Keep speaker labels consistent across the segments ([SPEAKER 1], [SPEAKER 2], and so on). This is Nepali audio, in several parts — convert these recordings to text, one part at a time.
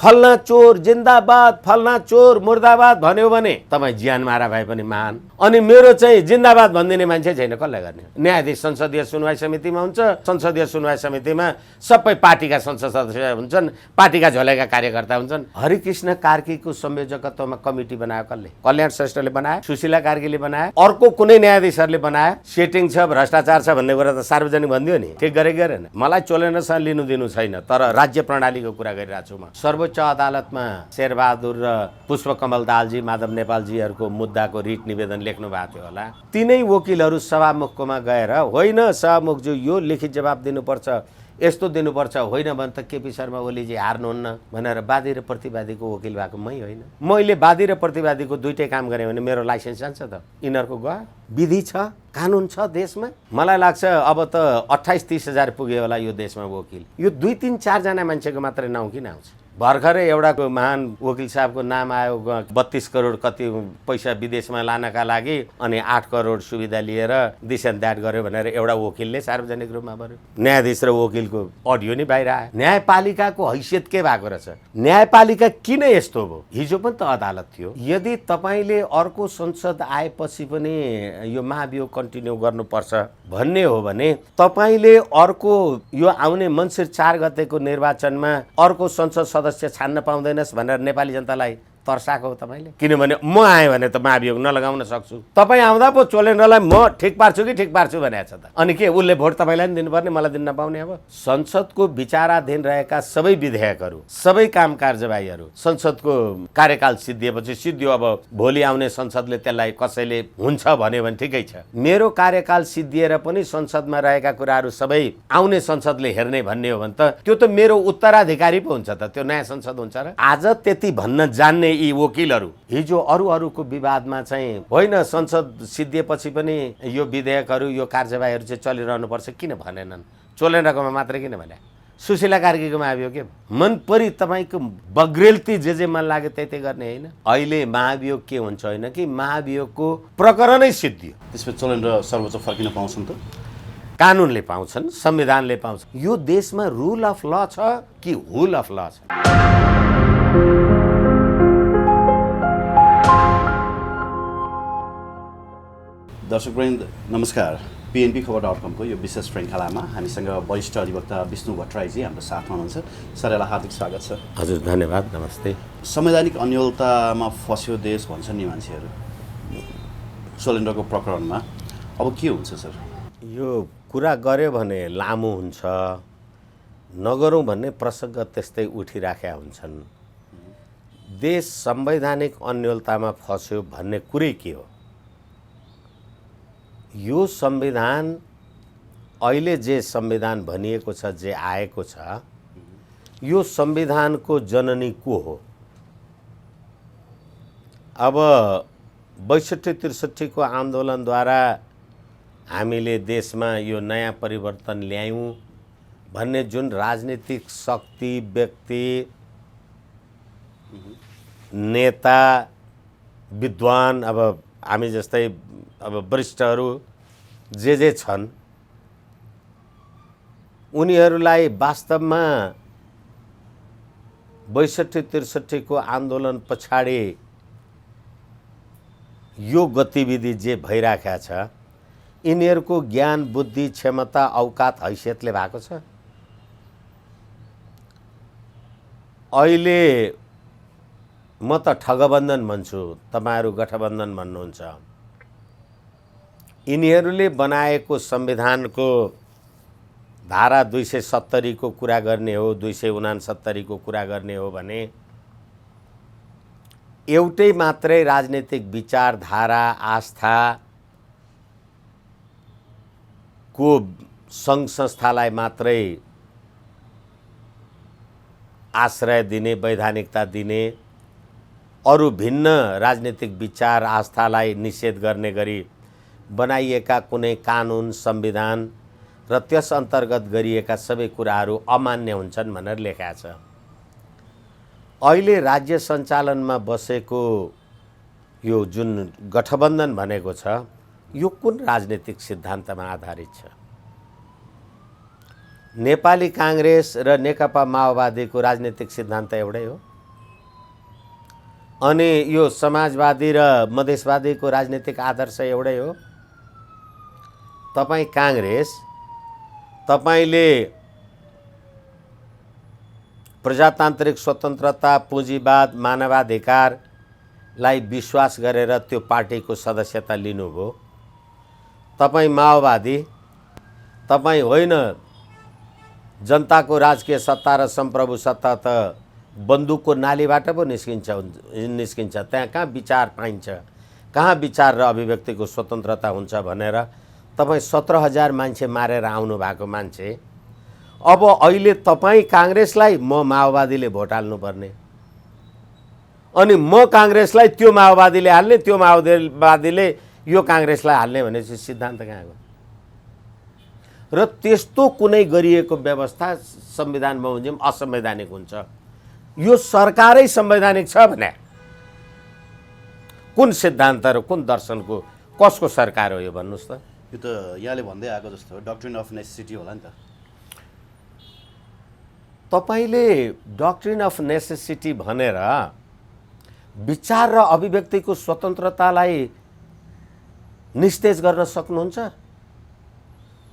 [SPEAKER 1] फल्ना चोर जिन्दाबाद, फल्ना चोर मुर्दाबाद भन्यो भने तपाईँ ज्यान मारा भए पनि महान। अनि मेरो चाहिँ जिन्दाबाद भनिदिने मान्छे छैन, कसलाई गर्ने? न्यायाधीश संसदीय सुनवाई समितिमा हुन्छ, संसदीय सुनवाई समितिमा सबै पार्टीका संसद सदस्य हुन्छन्, पार्टीका झोलेका कार्यकर्ता हुन्छन्। हरिकृष्ण कार्कीको संयोजकत्वमा कमिटी बनायो कसले? कल्याण श्रेष्ठले बनायो, सुशीला कार्कीले बनायो, अर्को कुनै न्यायाधीशहरूले बनायो। सेटिङ छ, भ्रष्टाचार छ भन्ने कुरा त सार्वजनिक भनिदियो नि, ठिक गरेन? मलाई चोलेनसँग लिनु दिनु छैन, तर राज्य प्रणालीको कुरा गरिरहेको छु म। सर्वोच्च अदालतमा शेरबहादुर र पुष्पकमल दाहालजी, माधव नेपालजीहरूको मुद्दाको रिट निवेदन लेख्नु भएको थियो होला। तिनै वकिलहरू सभामुखकोमा गएर होइन सभामुखज्यू यो लिखित जवाब दिनुपर्छ, यस्तो दिनुपर्छ, होइन भने त केपी शर्मा ओलीजी हार्नुहुन्न भनेर वादी र प्रतिवादीको वकिल भएको मै होइन। मैले वादी र प्रतिवादीको दुइटै काम गरेँ भने मेरो लाइसेन्स जान्छ त? यिनीहरूको गयो? विधि छ, कानुन छ देशमा। मलाई लाग्छ अब त 28-30 हजार पुग्यो होला यो देशमा वकिल। यो 2-3-4 जना मान्छेको मात्रै नाउँ किन आउँछ? भर्खरै एउटाको महान वकिल साहबको नाम आयो, 32 करोड कति पैसा विदेशमा लानका लागि, अनि 8 करोड सुविधा लिएर दिस एन्ड द्याट गर्यो भनेर एउटा वकिलले सार्वजनिक रूपमा भन्यो। न्यायाधीश र वकिलको अडियो नै बाहिर आयो। न्यायपालिकाको हैसियत के भएको रहेछ? न्यायपालिका किन यस्तो भयो? हिजो पनि त अदालत थियो। यदि तपाईँले अर्को संसद आएपछि पनि यो महाभियोग कन्टिन्यू गर्नुपर्छ भन्ने हो भने तपाईँले अर्को यो आउने मङ्सिर 4 गतेको निर्वाचनमा अर्को संसद सदस्य छान्न पाउँदैनस् भनेर नेपाली जनतालाई तर्साएको हो तपाईँले। किनभने म आएँ भने त महाभियोग नलगाउन सक्छु, तपाईँ आउँदा पो चोलेन्द्रलाई म ठिक पार्छु कि ठिक पार्छु भनेको छ त। अनि के उसले भोट तपाईँलाई पनि दिनुपर्ने, मलाई दिन नपाउने? अब संसदको विचाराधीन रहेका सबै विधेयकहरू, सबै काम कारबाहीहरू संसदको कार्यकाल सिद्धिएपछि सिद्धियो। अब भोलि आउने संसदले त्यसलाई कसैले हुन्छ भन्यो भने ठिकै छ। मेरो कार्यकाल सिद्धिएर पनि संसदमा रहेका कुराहरू सबै आउने संसदले हेर्ने भन्ने हो भने त त्यो त मेरो उत्तराधिकारी पो हुन्छ त, त्यो नयाँ संसद हुन्छ र? आज त्यति भन्न जान्ने यी वकिलहरू हिजो अरूको विवादमा चाहिँ होइन संसद सिद्धिएपछि पनि यो विधेयकहरू यो कार्यवाहीहरू चाहिँ चलिरहनुपर्छ किन भनेनन्? चोलेन्द्रकोमा मात्रै किन भने? सुशीला कार्कीको महाभियोग के मन परि तपाईँको बग्रेलती जे मन लाग्यो त्यही गर्ने होइन। अहिले महाभियोग के हुन्छ होइन कि महाभियोगको प्रकरणै सिद्धियो,
[SPEAKER 2] त्यसपछि चोलेन्द्र सर्वोच्च फर्किन पाउँछन् त?
[SPEAKER 1] कानुनले पाउँछन्, संविधानले पाउँछ। यो देशमा रुल अफ ल छ कि हुल अफ ल छ?
[SPEAKER 2] दर्शकवृन्द नमस्कार। PNB खबर.com को यो विशेष श्रृङ्खलामा हामीसँग वरिष्ठ अधिवक्ता विष्णु भट्टराईजी हाम्रो साथमा हुनुहुन्छ। सर, यहाँलाई हार्दिक स्वागत छ।
[SPEAKER 1] हजुर धन्यवाद, नमस्ते।
[SPEAKER 2] संवैधानिक अन्योलतामा फस्यो देश भन्छन् नि मान्छेहरू चोलेन्द्रको प्रकरणमा, अब के हुन्छ सर?
[SPEAKER 1] यो कुरा गर्यो भने लामो हुन्छ, नगरौँ भन्ने प्रसङ्ग त्यस्तै उठिराखेका हुन्छन्। देश संवैधानिक अन्योलतामा फस्यो भन्ने कुरै के हो? यो संविधान अहिले जे संविधान भनिएको छ, जे आएको छ, यो संविधानको जननी को हो? अब 62-63 को आन्दोलनद्वारा हामीले देशमा यो नयाँ परिवर्तन ल्यायौँ भन्ने जुन राजनीतिक शक्ति, व्यक्ति, नेता, विद्वान, अब हामी जस्तै अब वरिष्ठहरू जे छन्, उनीहरूलाई वास्तवमा 62-63 को आन्दोलन पछाडि यो गतिविधि जे भइराखेको छ, यिनीहरूको ज्ञान, बुद्धि, क्षमता, औकात, हैसियतले भएको छ? अहिले म त ठगबन्धन भन्छु, तपाईहरू गठबन्धन भन्नुहुन्छ। यिनीहरूले बनाएको संविधानको धारा 270 को कुरा गर्ने हो, 269 को कुरा गर्ने हो भने एउटै मात्रै राजनीतिक विचारधारा, आस्था को सङ्घ संस्थालाई मात्रै आश्रय दिने, वैधानिकता दिने, अरू भिन्न राजनीतिक विचार, आस्थालाई निषेध गर्ने गरी बनाइएका कुनै कानुन, संविधान र त्यस अन्तर्गत गरिएका सबै कुराहरू अमान्य हुन्छन् भनेर लेखेको छ। अहिले राज्य सञ्चालनमा बसेको यो जुन गठबन्धन भनेको छ, यो कुन राजनीतिक सिद्धान्तमा आधारित छ? नेपाली काङ्ग्रेस र नेकपा माओवादीको राजनीतिक सिद्धान्त एउटै हो। अनि यो समाजवादी र मधेसवादीको राजनीतिक आदर्श एउटै हो। तपाईँ काङ्ग्रेस, तपाईँले प्रजातान्त्रिक स्वतन्त्रता, पुँजीवाद, मानवाधिकारलाई विश्वास गरेर त्यो पार्टीको सदस्यता लिनुभयो। तपाईँ माओवादी, तपाईँ होइन जनताको राजकीय सत्ता र सम्प्रभु सत्ता त बन्दुकको नालीबाट पो निस्किन्छ। त्यहाँ कहाँ विचार पाइन्छ, कहाँ विचार र अभिव्यक्तिको स्वतन्त्रता हुन्छ भनेर तपाईँ 17,000 मान्छे मारेर आउनु भएको मान्छे, अब अहिले तपाईँ काङ्ग्रेसलाई म माओवादीले भोट हाल्नुपर्ने, अनि म काङ्ग्रेसलाई त्यो माओवादीले हाल्ने, त्यो माओवादीले यो काङ्ग्रेसलाई हाल्ने भनेपछि सिद्धान्त कहाँ गयो? र त्यस्तो कुनै गरिएको व्यवस्था संविधान बमोजिम असंवैधानिक हुन्छ। यो सरकारै संवैधानिक छ भने कुन सिद्धान्त र कुन दर्शनको कसको सरकार हो यो भन्नुहोस् त?
[SPEAKER 2] यो त यहाँले भन्दै आएको जस्तो डक्ट्रिन अफ नेसेसिटी होला नि त।
[SPEAKER 1] तपाईले डक्ट्रिन अफ नेसेसिटी भनेर विचार र अभिव्यक्तिको स्वतन्त्रतालाई निस्तेज गर्न सक्नुहुन्छ?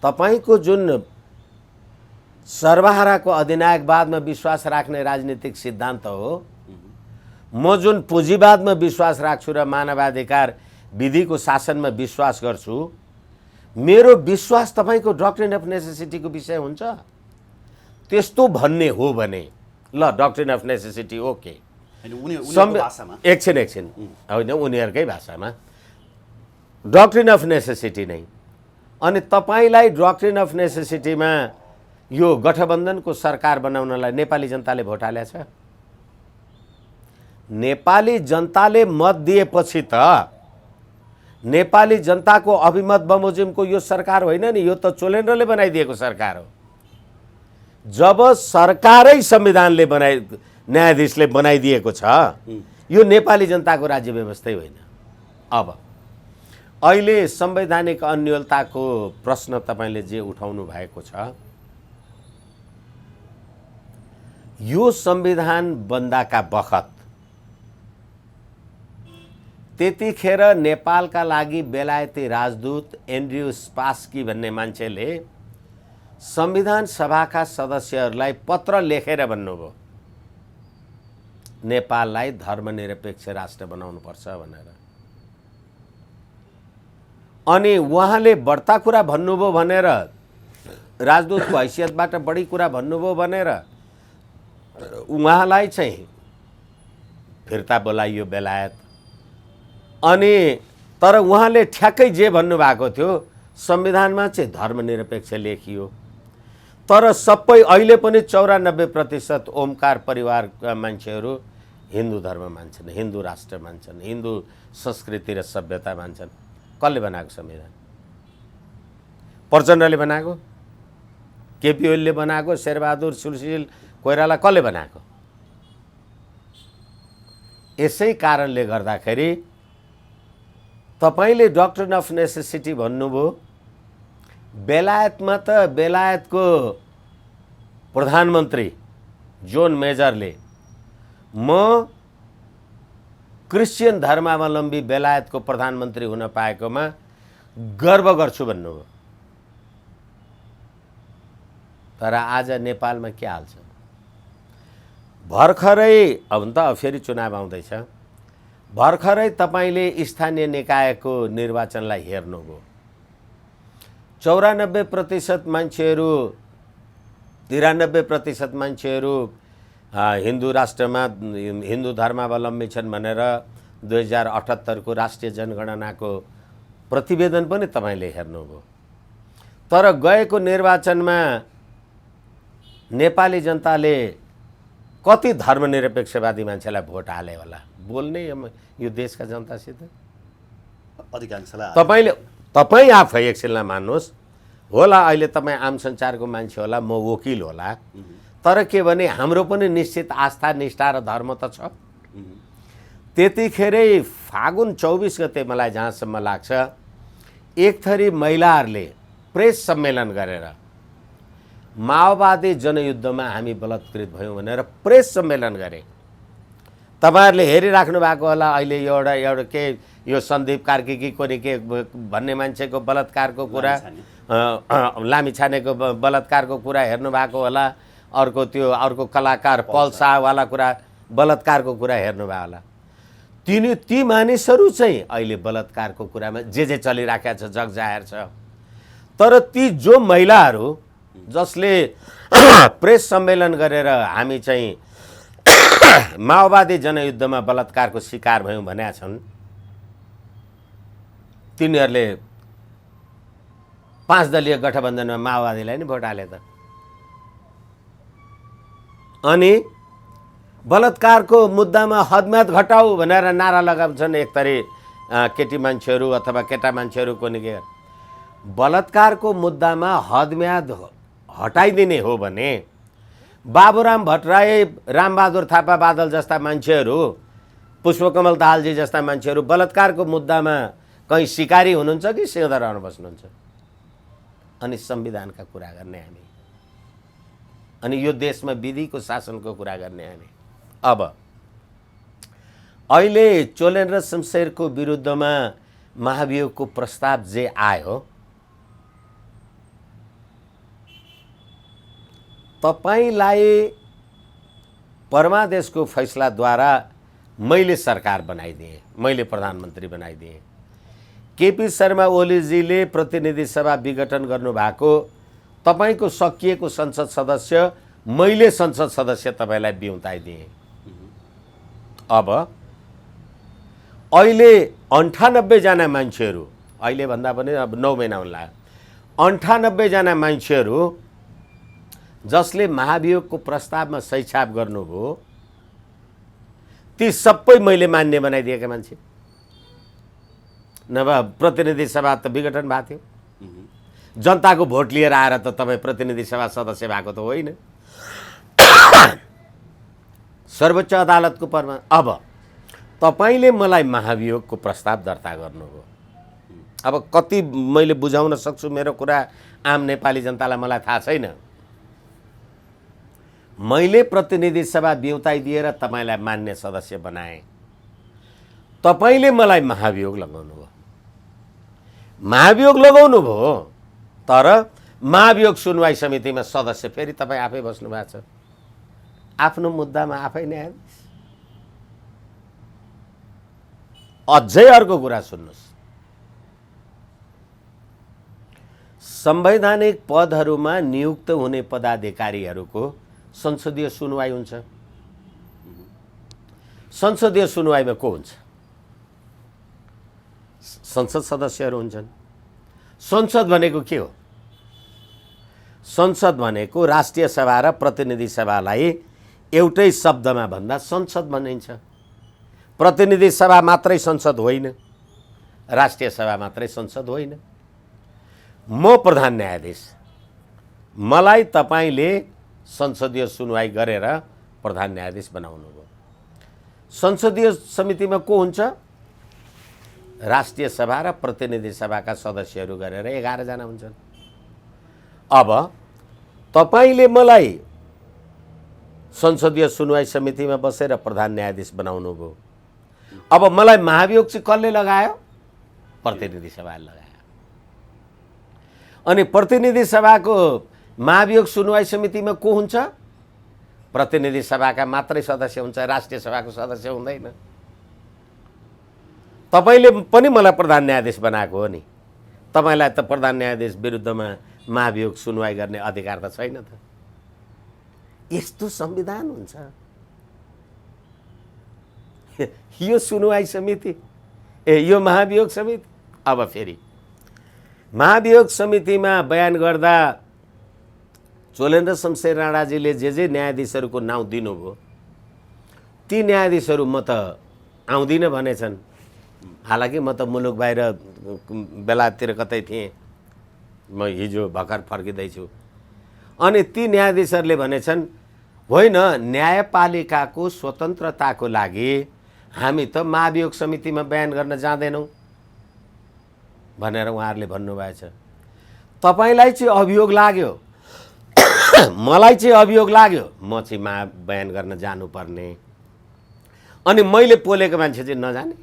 [SPEAKER 1] तपाईको जुन सर्वहाराको अधिनायकवादमा विश्वास राख्ने राजनीतिक सिद्धान्त हो, म जुन पुँजीवादमा विश्वास राख्छु र मानवाधिकार विधिको शासनमा विश्वास गर्छु, मेरो विश्वास तपाईको डक्ट्रिन अफ नेसेसिटीको विषय हुन्छ? त्यस्तो भन्ने हो भने ल डक्ट्रिन अफ नेसेसिटी ओके, एकछिन होइन उनीहरूकै भाषामा डक्ट्रिन अफ नेसेसिटी नै। अनि तपाईलाई डक्ट्रिन अफ नेसेसिटीमा यो गठबन्धनको सरकार बनाउनलाई नेपाली जनताले भोट हालेको छ? नेपाली जनताले मत दिएपछि त नेपाली जनताको अभिमत बमोजिमको यो सरकार होइन नि, यो त चोलेन्द्रले बनाइदिएको सरकार हो। जब सरकारै संविधानले न्यायाधीशले बनाइदिएको छ, यो नेपाली जनताको राज्य व्यवस्थै होइन। अब अहिले संवैधानिक अन्योलताको प्रश्न तपाईले जे उठाउनु भएको छ, यो संविधान बन्दाका बखत त्यतिखेर नेपालका लागि बेलायती राजदूत एन्ड्रयू स्पास्की भन्ने मान्छेले संविधान सभाका सदस्यहरूलाई पत्र लेखेर भन्नुभयो नेपाललाई धर्मनिरपेक्ष राष्ट्र बनाउनुपर्छ भनेर। अनि उहाँले बढ्ता कुरा भन्नुभयो भनेर, राजदूतको हैसियतबाट बढी कुरा भन्नुभयो भनेर उहाँलाई चाहिँ फिर्ता बोलाइयो बेलायत। अनि तर उहाँले ठ्याक्कै जे भन्नुभएको थियो संविधानमा चाहिँ धर्मनिरपेक्ष लेखियो। तर सबै अहिले पनि 94% ओमकार परिवारका मान्छेहरू हिन्दू धर्म मान्छन्, हिन्दू राष्ट्र मान्छन्, हिन्दू संस्कृति र सभ्यता मान्छन्। कसले बनाएको संविधान? प्रचण्डले बनाएको, केपी ओलीले बनाएको, शेरबहादुर सुशील कोइराला कसले बनाएको? यसै कारणले गर्दाखेरि तपाईले डक्ट्रिन अफ नेसेसिटी भन्नुभयो। बेलायतमा त बेलायतको प्रधानमन्त्री जोन मेजरले म क्रिश्चियन धर्मावलम्बी बेलायतको प्रधानमन्त्री हुन पाएकोमा गर्व गर्छु भन्नुभयो। तर आज नेपालमा के हाल छ? भर्खरै अब त फेरि चुनाव आउँदैछ, भर्खरै तपाईले स्थानीय निकायको निर्वाचनलाई हेर्नुभयो। 94% मान्छेहरू, 93% मान्छेहरू हिन्दू राष्ट्रमा हिन्दू धर्मावलम्बी छन् भनेर 2078 को राष्ट्रिय जनगणनाको प्रतिवेदन पनि तपाईले हेर्नुभयो। तर गएको निर्वाचनमा नेपाली जनताले कति धर्मनिरपेक्षवादी मान्छेलाई भोट हाले होला? बोल्ने यो देशका जनतासित
[SPEAKER 2] अधिकांशलाई
[SPEAKER 1] तपाईँ आफै एकछिनलाई मान्नुहोस् होला। अहिले तपाईँ आम सञ्चारको मान्छे होला, म वकिल होला, तर के भने हाम्रो पनि निश्चित आस्था निष्ठा र धर्म त छ। त्यतिखेरै फागुन 24 गते मलाई जहाँसम्म लाग्छ एक थरी महिलाहरूले प्रेस सम्मेलन गरेर माओवादी जनयुद्धमा हामी बलात्कृत भयौँ भनेर प्रेस सम्मेलन गरे। तपाईँहरूले हेरिराख्नु भएको होला अहिले एउटा के यो सन्दीप कार्की कि कोनी के भन्ने मान्छेको बलात्कारको कुरा, लामिछानेको बलात्कारको कुरा हेर्नु भएको होला, अर्को कलाकार पल शाहवाला कुरा बलात्कारको कुरा हेर्नुभयो होला। ती मानिसहरू चाहिँ अहिले बलात्कारको कुरामा जे चलिराखेको छ जग जाहेर छ। तर ती जो महिलाहरू जसले प्रेस सम्मेलन गरेर हामी चाहिँ माओवादी जनयुद्धमा बलात्कारको शिकार भयौँ भनेका छन्, तिनीहरूले 5 दलीय गठबन्धनमा माओवादीलाई नै भोट हाले त। अनि बलात्कारको मुद्दामा हदम्याद घटाऊ भनेर नारा लगाउँछन् एक थरी केटी मान्छेहरू अथवा केटा मान्छेहरूको निके। बलात्कारको मुद्दामा हदम्याद हटाइदिने हो भने बाबुराम भट्टराई, रामबहादुर थापा बादल जस्ता मान्छेहरू, पुष्पकमल दाहालजी जस्ता मान्छेहरू बलात्कारको मुद्दामा कहीँ सिकारी हुनुहुन्छ कि सिंहदरबारमा बस्नुहुन्छ? अनि संविधानका कुरा गर्ने हामी, अनि यो देशमा विधिको शासनको कुरा गर्ने हामी। अब अहिले चोलेन र शमशेरको विरुद्धमा महाभियोगको प्रस्ताव जे आयो, तपाईलाई परमादेशको फैसलाद्वारा मैले सरकार बनाइदिएँ, मैले प्रधानमन्त्री बनाइदिएँ। केपी शर्मा ओलीजीले प्रतिनिधि सभा विघटन गर्नुभएको, तपाईको सकिएको संसद सदस्य मैले संसद सदस्य तपाईलाई बिउताइदिएँ। अब अहिले 98 जना मान्छेहरू, अहिले भन्दा पनि अब 9 महिना होला, 98 जना मान्छेहरू जसले महाभियोगको प्रस्तावमा सही छाप गर्नुभयो, ती सबै मैले मान्य बनाइदिएका मान्छे। नभए प्रतिनिधि सभा त विघटन भएको थियो। जनताको भोट लिएर आएर त तपाईँ प्रतिनिधि सभा सदस्य भएको त होइन। सर्वोच्च अदालतको परमा अब तपाईले मलाई महाभियोगको प्रस्ताव दर्ता गर्नुभयो। अब कति मैले बुझाउन सक्छु मेरो कुरा आम नेपाली जनतालाई मलाई थाहा छैन। मैले प्रतिनिधि सभा बिउताइदिएर तपाईलाई मान्य सदस्य बनाएँ, तपाईले मलाई महाभियोग लगाउनु भयो। महाभियोग लगाउनु भयो, तर महाभियोग सुनवाई समितिमा सदस्य फेरि तपाईँ आफै बस्नु भएको छ। आफ्नो मुद्दामा आफै न्यायाधीश। अझै अर्को कुरा सुन्नुहोस्, संवैधानिक पदहरूमा नियुक्त हुने पदाधिकारीहरूको संसदीय सुनवाई हुन्छ। संसदीय सुनवाईमा को हुन्छ? संसद सदस्यहरू हुन्छन्। संसद भनेको के हो? संसद भनेको राष्ट्रिय सभा र प्रतिनिधि सभालाई एउटै शब्दमा भन्दा संसद भनिन्छ। प्रतिनिधि सभा मात्रै संसद होइन, राष्ट्रिय सभा मात्रै संसद होइन। म प्रधान न्यायाधीश, मलाई तपाईले संसदीय सुनवाई गरेर प्रधान न्यायाधीश बनाउनु भयो। संसदीय समितिमा को हुन्छ? राष्ट्रिय सभा र प्रतिनिधि सभाका सदस्यहरू गरेर 11 जना हुन्छन्। अब तपाईले मलाई संसदीय सुनवाई समितिमा बसेर प्रधान न्यायाधीश बनाउनु भयो। अब मलाई महाभियोग चाहिँ कसले लगायो? प्रतिनिधि सभाले लगायो। अनि प्रतिनिधि सभाको महाभियोग सुनवाई समितिमा को हुन्छ? प्रतिनिधि सभाका मात्रै सदस्य हुन्छ, राष्ट्रिय सभाको सदस्य हुँदैन। तपाईले पनि मलाई प्रधान न्यायाधीश बनाएको हो नि, तपाईलाई त प्रधान न्यायाधीश विरुद्धमा महाभियोग सुनवाई गर्ने अधिकार त छैन त। यस्तो संविधान हुन्छ। यो सुनवाई समिति, यो महाभियोग समिति। अब फेरि महाभियोग समितिमा बयान गर्दा चोलेन र शमशेर राणाजीले जे न्यायाधीशहरूको नाउँ दिनुभयो, ती न्यायाधीशहरू म त आउँदिन भनेछन्। हालाकि म त मुलुक बाहिर बेलायततिर कतै थिएँ, म हिजो भर्खर फर्किँदैछु। अनि ती न्यायाधीशहरूले भनेछन् होइन, न्यायपालिकाको स्वतन्त्रताको लागि हामी त महाभियोग समितिमा बयान गर्न जाँदैनौँ भनेर उहाँहरूले भन्नुभएछ। तपाईलाई चाहिँ अभियोग लाग्यो, मलाई चाहिँ अभियोग लाग्यो, म चाहिँ बयान गर्न जानुपर्ने। अनि मैले पोलेको मान्छे चाहिँ नजाने?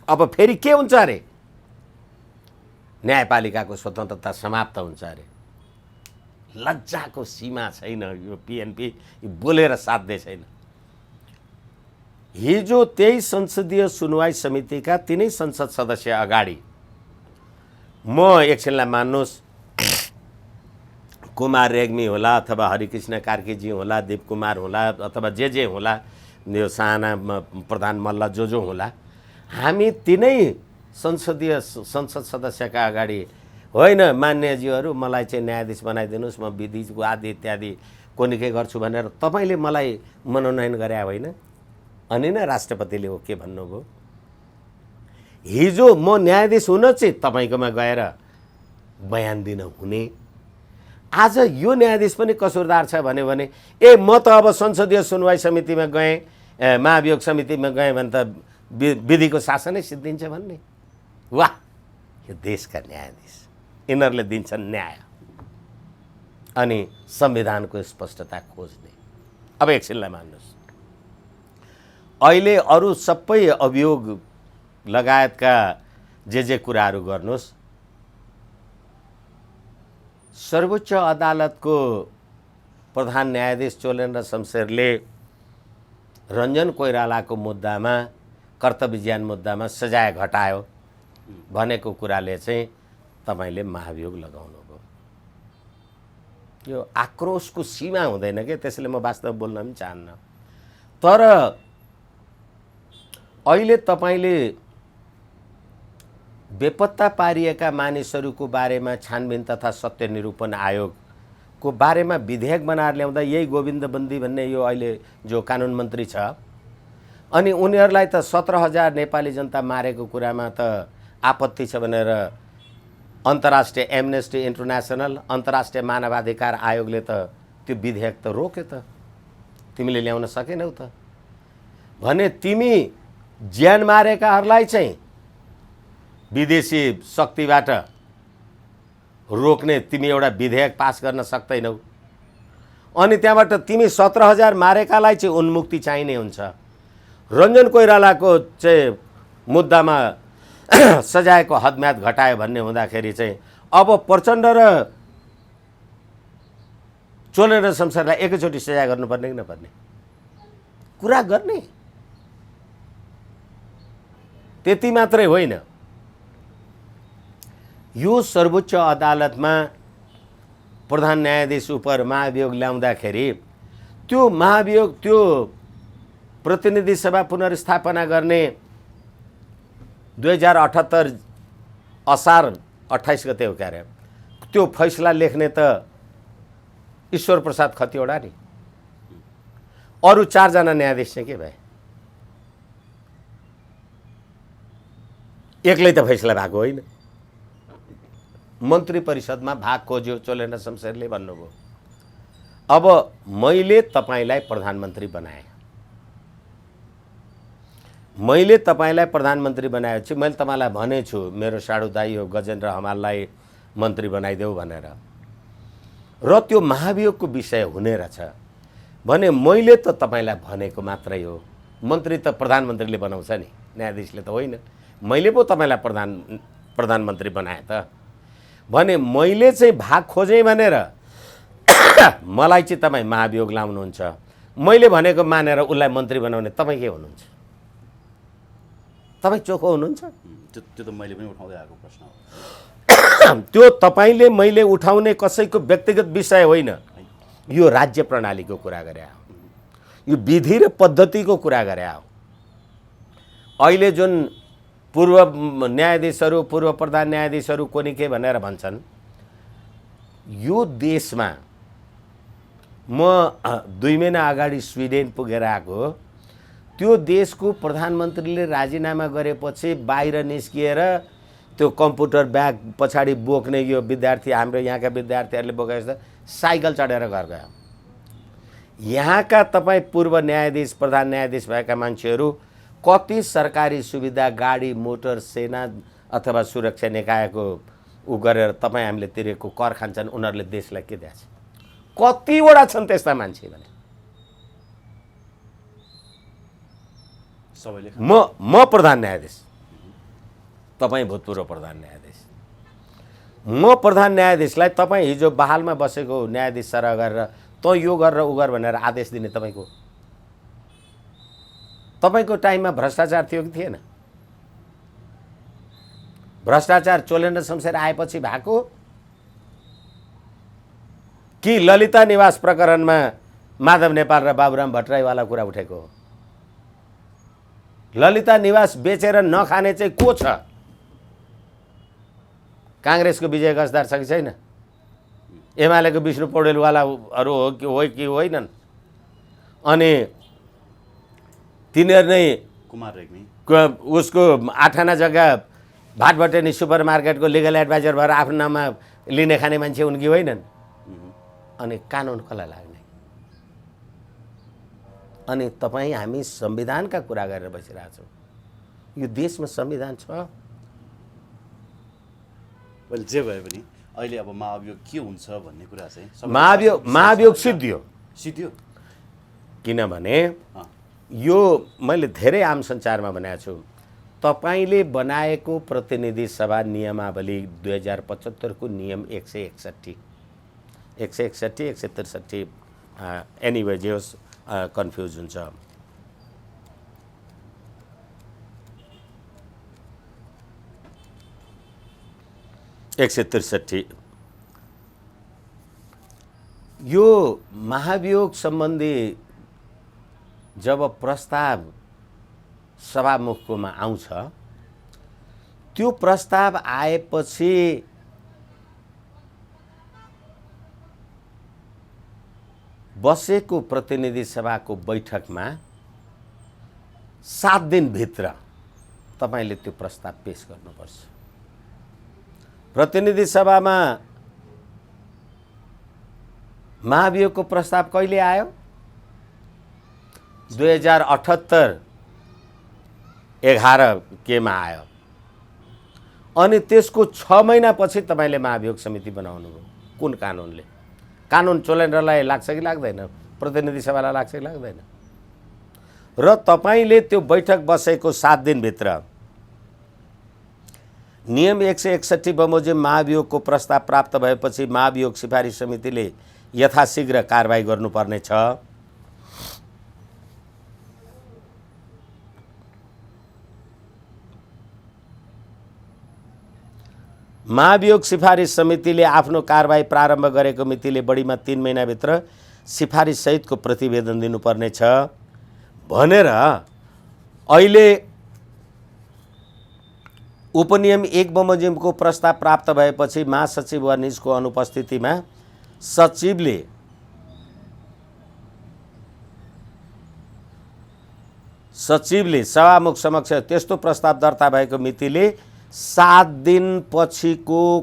[SPEAKER 1] अब फेरि के हुन्छ अरे? न्यायपालिकाको स्वतन्त्रता समाप्त हुन्छ अरे। लज्जाको सीमा छैन। यो पिएनपी बोलेर साध्य छैन। हिजो त्यही संसदीय सुनवाई समितिका तिनै संसद सदस्य अगाडि म एकछिनलाई मान्नुहोस् कुमार रेग्मी होला अथवा हरिकृष्ण कार्कीजी होला, दीप कुमार होला अथवा जे होला, यो साना प्रधान मल्ल जो होला, हामी तिनै संसद सदस्यका अगाडि होइन मान्यज्यूहरू मलाई चाहिँ न्यायाधीश बनाइदिनुहोस्, म विधिको आदि इत्यादि कोनिकै गर्छु भनेर तपाईँले मलाई मनोनयन गरे होइन? अनि नै राष्ट्रपतिले ओके भन्नुभयो। हिजो म न्यायाधीश हुन चाहिँ तपाईँकोमा गएर बयान दिन हुने। आज यो न्यायाधीश पनि कसुरदार छ भन्यो भने म त अब संसदीय सुनवाई समितिमा गएँ, महाभियोग समितिमा गएँ भने त विधिको शासनै सिद्धिन्छ भन्ने। वाह, यो देशका न्यायाधीश यिनीहरूले दिन्छन् न्याय अनि संविधानको स्पष्टता खोज्ने। अब एकछिनलाई मान्नुहोस्, अहिले अरू सबै अभियोग लगायतका जे कुराहरू गर्नुहोस्, सर्वोच्च अदालतको प्रधान न्यायाधीश चोलेन्द्र शमशेरले रञ्जन कोइरालाको मुद्दामा, कर्तव्य ज्यान मुद्दामा सजाय घटायो भनेको कुराले चाहिँ तपाईँले महाभियोग लगाउनु भयो। यो आक्रोशको सीमा हुँदैन के, त्यसले म वास्तव बोल्न पनि चाहन्न। तर अहिले तपाईँले बेपत्ता पारिएका मानिसहरूको बारेमा छानबिन तथा सत्य निरूपण आयोगको बारेमा विधेयक बनाएर ल्याउँदा यही गोविन्द बन्दी भन्ने यो अहिले जो कानुन मन्त्री छ, अनि उनीहरूलाई त 17,000 नेपाली जनता मारेको कुरामा त आपत्ति छ भनेर अन्तर्राष्ट्रिय एमनेस्टी इन्टरनेसनल, अन्तर्राष्ट्रिय मानवाधिकार आयोगले त त्यो विधेयक त रोक्यो त। तिमीले ल्याउन सकेनौ त भने तिमी ज्यान मारेकाहरूलाई चाहिँ विदेशी शक्तिबाट रोक्ने तिमी एउटा विधेयक पास गर्न सक्दैनौ। अनि त्यहाँबाट तिमी 17,000 मारेकालाई चाहिँ उन्मुक्ति चाहिने हुन्छ। रञ्जन कोइरालाको चाहिँ मुद्दामा सजायको हदम्याद घटायो भन्ने हुँदाखेरि चाहिँ अब प्रचण्ड र चोलेन्द्र शमशेरलाई एकैचोटि सजाय गर्नुपर्ने कि नपर्ने कुरा गर्ने। त्यति मात्रै होइन, यो सर्वोच्च अदालतमा प्रधान न्यायाधीश उप महाभियोग ल्याउँदाखेरि त्यो महाभियोग, त्यो प्रतिनिधि सभा पुनर्स्थापना गर्ने 2078 असार 28 गते हो क्यारे, त्यो फैसला लेख्ने त ईश्वर प्रसाद खतिवडा नि। अरू 4 जना न्यायाधीश चाहिँ के भए? एक्लै त फैसला भएको होइन। मन्त्री परिषदमा भाग खोज्यो चोलेन्द्र शमशेरले भन्नुभयो। अब मैले तपाईँलाई प्रधानमन्त्री बनाएँ, मैले तपाईँलाई प्रधानमन्त्री बनाएपछि मैले तपाईँलाई भनेछु मेरो साडु दाइ हो गजेन्द्र हमाललाई मन्त्री बनाइदेऊ भनेर, र त्यो महाभियोगको विषय हुने रहेछ भने मैले त तपाईँलाई भनेको मात्रै हो। मन्त्री त प्रधानमन्त्रीले बनाउँछ नि, न्यायाधीशले त होइन। मैले पो तपाईँलाई प्रधानमन्त्री बनाएँ त भने मैले चाहिँ भाग खोजेँ भनेर मलाई चाहिँ तपाईँ महाभियोग लाउनुहुन्छ। मैले भनेको मानेर उसलाई मन्त्री बनाउने तपाईँ के हुनुहुन्छ? तपाईँ चोखो हुनुहुन्छ?
[SPEAKER 2] त्यो त मैले पनि उठाउँदै आएको प्रश्न हो।
[SPEAKER 1] त्यो तपाईँले मैले उठाउने कसैको व्यक्तिगत विषय होइन, यो राज्य प्रणालीको कुरा गरे हो, यो विधि र पद्धतिको कुरा गरे हो। अहिले जुन पूर्व न्यायाधीशहरू, पूर्व प्रधान न्यायाधीशहरू कोनी के भनेर भन्छन्, यो देशमा म 2 महिना अगाडि स्विडेन पुगेर आएको। त्यो देशको प्रधानमन्त्रीले राजीनामा गरेपछि बाहिर निस्किएर त्यो कम्प्युटर ब्याग पछाडि बोक्ने यो विद्यार्थी, हाम्रो यहाँका विद्यार्थीहरूले बोकेको जस्तो साइकल चढेर घर गयो। यहाँका तपाईँ पूर्व न्यायाधीश, प्रधान न्यायाधीश भएका मान्छेहरू कति सरकारी सुविधा, गाडी, मोटर, सेना अथवा सुरक्षा निकायको उ गरेर तपाईँ हामीले तिरेको कर खान्छन्, उनीहरूले देशलाई के दिएछ? कतिवटा छन् त्यस्ता मान्छे भने
[SPEAKER 2] सबैले
[SPEAKER 1] म प्रधान न्यायाधीश, तपाईँ भूतपूर्व प्रधान न्यायाधीश, म प्रधान न्यायाधीशलाई तपाईँ हिजो बहालमा बसेको न्यायाधीश सरह गरेर तँ यो गर उ गर भनेर आदेश दिने तपाईँको टाइममा भ्रष्टाचार थियो कि थिएन? भ्रष्टाचार चोलेन्द्र शमशेर आएपछि भएको कि ललिता निवास प्रकरणमा माधव नेपाल र बाबुराम भट्टराईवाला कुरा उठेको हो? ललिता निवास बेचेर नखाने चाहिँ को छ? काङ्ग्रेसको विजय गजदार छ कि छैन? एमालेको विष्णु पौडेलवालाहरू हो कि होइनन्? अनि तिनीहरू नै
[SPEAKER 2] कुमार रेग्मी
[SPEAKER 1] उसको 8 आना जग्गा भाटभटेनी सुपर मार्केटको लिगल एडभाइजर भएर आफ्नो नाममा लिने खाने मान्छे उनकी होइनन्? अनि कानुन कसलाई लाग्ने? अनि तपाईँ हामी संविधानका कुरा गरेर बसिरहेछौँ। यो देशमा संविधान छ?
[SPEAKER 2] वेल जे भए पनि अहिले अब महाभियोग के हुन्छ भन्ने कुरा चाहिँ
[SPEAKER 1] महाभियोग सिद्धियो। किनभने
[SPEAKER 2] अँ,
[SPEAKER 1] यो मैले धेरै आम सञ्चारमा भनेको छु, तपाईँले बनाएको प्रतिनिधि सभा नियमावली 2075 को नियम 161 163 एनिवे जे होस् कन्फ्युज हुन्छ। यो महाभियोग सम्बन्धी जब प्रस्ताव सभामुखकोमा आउँछ, त्यो प्रस्ताव आएपछि बसेको प्रतिनिधि सभाको बैठकमा 7 दिनभित्र तपाईँले त्यो प्रस्ताव पेश गर्नुपर्छ। प्रतिनिधि सभामा महाभियोगको प्रस्ताव कहिले आयो? 2078 11 केमा आयो। अनि त्यसको 6 महिनापछि तपाईँले महाभियोग समिति बनाउनु भयो। कुन कानुनले? कानुन चोलेन्द्रलाई लाग्छ कि लाग्दैन? प्रतिनिधि सभालाई लाग्छ कि लाग्दैन? र तपाईँले त्यो बैठक बसेको 7 दिनभित्र नियम 161 बमोजिम महाभियोगको प्रस्ताव प्राप्त भएपछि महाभियोग सिफारिस समितिले यथाशीघ्र कारबाही गर्नुपर्ने छ। महाभियोग सिफारिस समितिले आफ्नो कारबाही प्रारम्भ गरेको मितिले बढीमा 3 महिनाभित्र सिफारिस सहितको प्रतिवेदन दिनुपर्ने छ भनेर अहिले उपनियम 1 बमोजिमको प्रस्ताव प्राप्त भएपछि महासचिव वा निजको अनुपस्थितिमा सचिवले सभामुख समक्ष त्यस्तो प्रस्ताव दर्ता भएको मितिले 7 दिनपछिको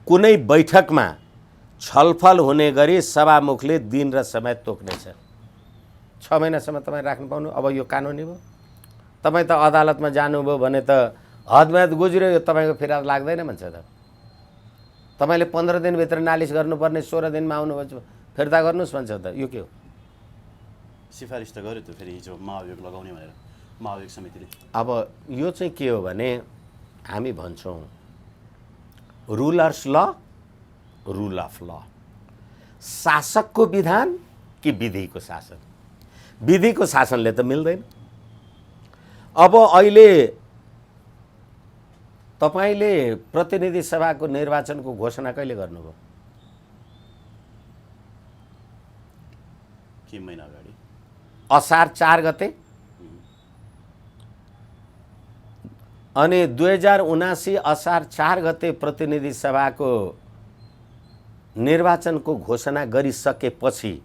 [SPEAKER 1] कुनै बैठकमा छलफल हुने गरी सभामुखले दिन र समय तोक्नेछ। 6 महिनासम्म तपाईँ राख्नु पाउनु। अब यो कानुनी भयो। तपाईँ त अदालतमा जानुभयो भने त हदम्याद गुज्रियो, यो तपाईँको फिर्ता लाग्दैन भन्छ त। तपाईँले 15 दिनभित्र नालिस गर्नुपर्ने 16 दिनमा आउनुभयो, फिर्ता गर्नुहोस् भन्छ त। यो के हो?
[SPEAKER 2] सिफारिस त गर्यो त फेरि हिजो महाभियोग लगाउने भनेर महाभियोग समितिले।
[SPEAKER 1] अब यो चाहिँ के हो भने हामी भन्छौँ रुलर्स ल, रुल अफ ल। शासकको विधान कि विधिको शासन? विधिको शासनले त मिल्दैन। अब अहिले तपाईले प्रतिनिधि सभाको निर्वाचनको घोषणा कहिले गर्नुभयो?
[SPEAKER 2] के महिना अगाडि?
[SPEAKER 1] असार 4 गते। अनि 2079 असार 4 गते प्रतिनिधि सभाको निर्वाचनको घोषणा गरिसकेपछि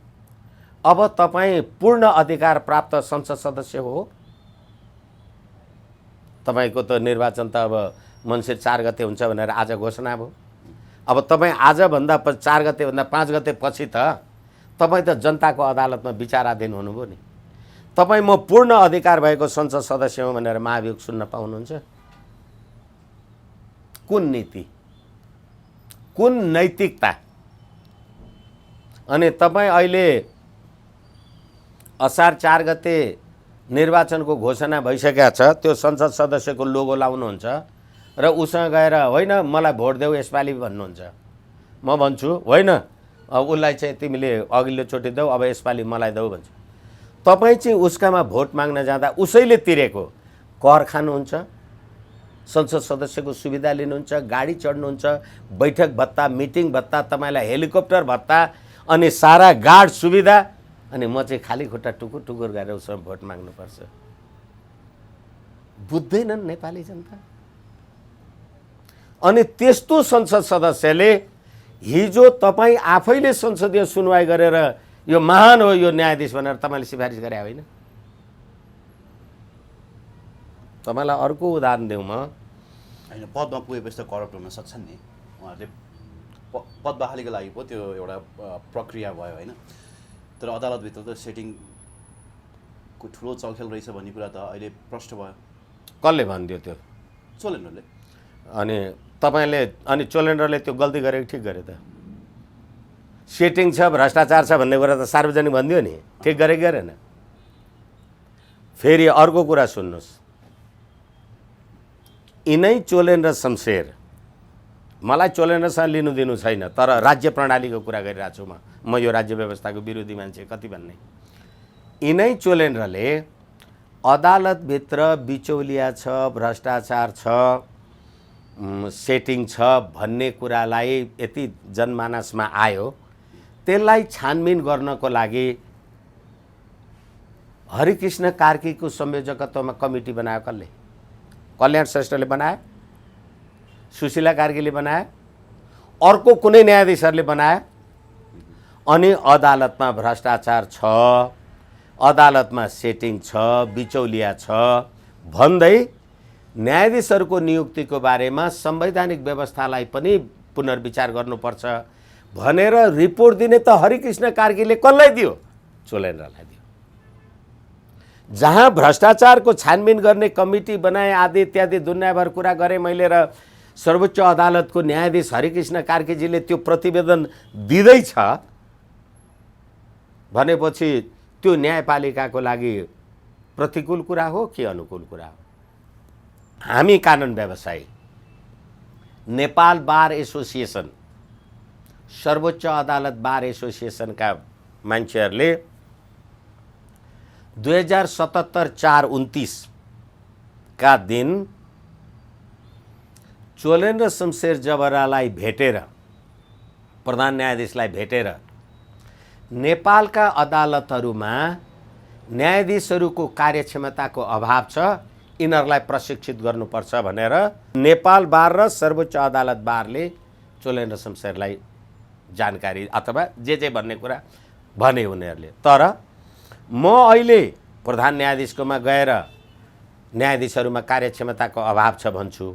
[SPEAKER 1] अब तपाईँ पूर्ण अधिकार प्राप्त संसद सदस्य हो। तपाईको त निर्वाचन त अब मङ्सिर 4 गते हुन्छ भनेर आज घोषणा भयो। अब तपाईँ आजभन्दा 4 गते भन्दा 5 गते पछि त तपाईँ त जनताको अदालतमा विचाराधीन हुनुभयो नि। तपाईँ म पूर्ण अधिकार भएको संसद सदस्य हो भनेर महाभियोग सुन्न पाउनुहुन्छ? कुन नीति, कुन नैतिकता? अनि तपाईँ अहिले असार 4 गते निर्वाचनको घोषणा भइसकेको छ, त्यो संसद सदस्यको लोगो लाउनुहुन्छ र उसँग गएर होइन मलाई भोट देऊ यसपालि भन्नुहुन्छ। म भन्छु होइन उसलाई चाहिँ तिमीले अघिल्लोचोटि देऊ, अब यसपालि मलाई देऊ भन्छु। तपाईँ चाहिँ उसकामा भोट माग्न जाँदा उसैले तिरेको कर खानुहुन्छ, संसद सदस्यको सुविधा लिनुहुन्छ, गाडी चढ्नुहुन्छ, बैठक भत्ता, मिटिङ भत्ता, तपाईँलाई हेलिकप्टर भत्ता अनि सारा गार्ड सुविधा, अनि म चाहिँ खाली खुट्टा टुकुर टुकुर गरेर उसमा भोट माग्नुपर्छ। बुझ्दैनन् नेपाली जनता। अनि त्यस्तो संसद सदस्यले हिजो तपाईँ आफैले संसदीय सुनवाई गरेर यो महान हो यो न्यायाधीश भनेर तपाईँले सिफारिस गरे होइन। तपाईँलाई अर्को उदाहरण दिउँ म।
[SPEAKER 2] होइन, पदमा पुगेपछि त करप्ट हुन सक्छन् नि उहाँहरूले। पद बहालीको लागि पो त्यो एउटा प्रक्रिया भयो होइन। तर अदालतभित्र त सेटिङको ठुलो चलखेल रहेछ भन्ने कुरा त अहिले प्रष्ट भयो।
[SPEAKER 1] कसले भनिदियो त्यो?
[SPEAKER 2] चोलेन्द्रले।
[SPEAKER 1] अनि तपाईँले अनि चोलेन्द्रले त्यो गल्ती गरेको ठिक गरे त? सेटिङ छ, भ्रष्टाचार छ भन्ने कुरा त सार्वजनिक भनिदियो नि, ठिक गरे गरेन? फेरि अर्को कुरा सुन्नुहोस्, यिनै चोलेन्द्र शमशेर, मलाई चोलेन्द्रसँग लिनु दिनु छैन, तर राज्य प्रणालीको कुरा गरिरहेको छु म यो राज्य व्यवस्थाको विरोधी मान्छे कति भन्ने। यिनै चोलेन्द्रले अदालतभित्र बिचौलिया छ, भ्रष्टाचार छ, सेटिङ छ भन्ने कुरालाई यति जनमानसमा आयो, त्यसलाई छानबिन गर्नको लागि हरिकृष्ण कार्कीको संयोजकत्वमा कमिटी बनायो कसले? कल्याण श्रेष्ठले बनायो, सुशीला कार्कीले बनायो, अर्को कुनै न्यायाधीशहरूले बनायो। अनि अदालतमा भ्रष्टाचार छ, अदालतमा सेटिङ छ, बिचौलिया छ भन्दै न्यायाधीशहरूको नियुक्तिको बारेमा संवैधानिक व्यवस्थालाई पनि पुनर्विचार गर्नुपर्छ भनेर रिपोर्ट दिने त हरिकृष्ण कार्कीले कसलाई दियो? चोलेन्द्रलाई दियो। जहाँ भ्रष्टाचारको छानबिन गर्ने कमिटी बनाए आदि इत्यादि दुनियाँभर कुरा गरेँ मैले, र सर्वोच्च अदालतको न्यायाधीश हरिकृष्ण कार्कीजीले त्यो प्रतिवेदन दिँदैछ भनेपछि त्यो न्यायपालिकाको लागि प्रतिकूल कुरा हो कि अनुकूल कुरा हो? हामी कानुन व्यवसायी, नेपाल बार एसोसिएसन, सर्वोच्च अदालत बार एसोसिएसनका मान्छेहरूले 2077 4/29 का दिन चोलेन्द्र शमशेर जबरालाई भेटेर, प्रधान न्यायाधीशलाई भेटेर नेपालका अदालतहरूमा न्यायाधीशहरूको कार्यक्षमताको अभाव छ, यिनीहरूलाई प्रशिक्षित गर्नुपर्छ भनेर नेपाल बार र सर्वोच्च अदालत बारले चोलेन्द्र शमशेरलाई जानकारी अथवा जे भन्ने कुरा भने उनीहरूले। तर म अहिले प्रधान न्यायाधीशकोमा गएर न्यायाधीशहरूमा कार्यक्षमताको अभाव छ भन्छु,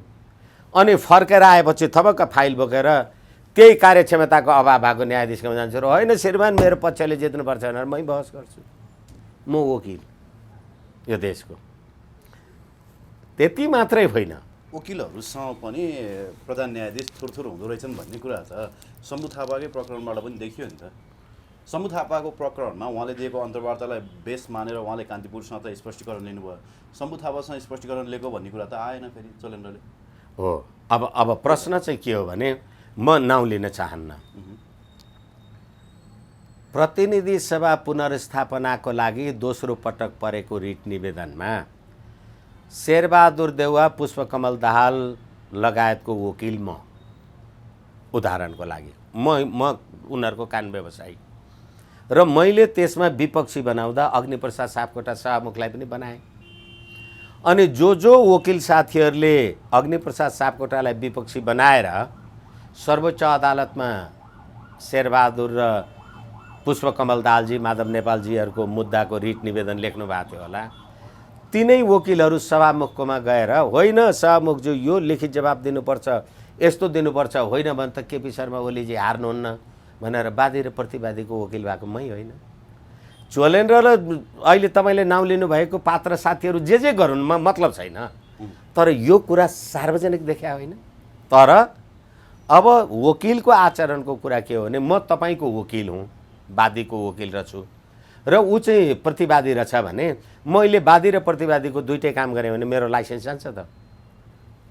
[SPEAKER 1] अनि फर्केर आएपछि थपक्क फाइल बोकेर त्यही कार्यक्षमताको अभाव भएको न्यायाधीशकोमा जान्छु र होइन श्रीमान मेरो पक्षले जित्नुपर्छ भनेर मै बहस गर्छु। म वकिल यो देशको। त्यति मात्रै होइन,
[SPEAKER 2] वकिलहरूसँग पनि प्रधान न्यायाधीश थुरथुर हुँदो रहेछन् भन्ने कुरा त शम्भु थापाकै प्रकरणबाट पनि देखियो नि त। शम्भु थापाको प्रकरणमा उहाँले दिएको अन्तर्वार्तालाई बेस मानेर उहाँले कान्तिपुरसँग त स्पष्टीकरण लिनुभयो, शम्भु थापासँग स्पष्टीकरण लिएको भन्ने कुरा त आएन फेरि चोलेन्द्रले।
[SPEAKER 1] हो। अब प्रश्न चाहिँ के हो भने म नाउँ लिन चाहन्न। प्रतिनिधि सभा पुनर्स्थापनाको लागि दोस्रो पटक परेको रिट निवेदनमा शेरबहादुर देउवा, पुष्पकमल दाहाल लगायतको वकिल म, उदाहरणको लागि म उनीहरूको कानुन व्यवसायी, र मैले त्यसमा विपक्षी बनाउँदा अग्निप्रसाद सापकोटा सभामुखलाई पनि बनाएँ। अनि जो वकिल साथीहरूले अग्निप्रसाद सापकोटालाई विपक्षी बनाएर सर्वोच्च अदालतमा शेरबहादुर र पुष्पकमल दाहालजी, माधव नेपालजीहरूको मुद्दाको रिट निवेदन लेख्नु भएको थियो होला, तिनै वकिलहरू सभामुखकोमा गएर होइन सभामुखज्यू यो लिखित जवाब दिनुपर्छ, यस्तो दिनुपर्छ, होइन भने त केपी शर्मा ओलीजी हार्नुहुन्न भनेर वादी र प्रतिवादीको वकिल भएको मै होइन। चोलेन्द्र र अहिले तपाईँले नाउँ लिनुभएको पात्र साथीहरू जे गरून् मतलब छैन, तर यो कुरा सार्वजनिक देखा होइन। तर अब वकिलको आचरणको कुरा के हो भने म तपाईँको वकिल हुँ, वादीको वकिल रहेछु, र ऊ चाहिँ प्रतिवादी रहेछ भने मैले वादी र प्रतिवादीको दुइटै काम गरेँ भने मेरो लाइसेन्स जान्छ त?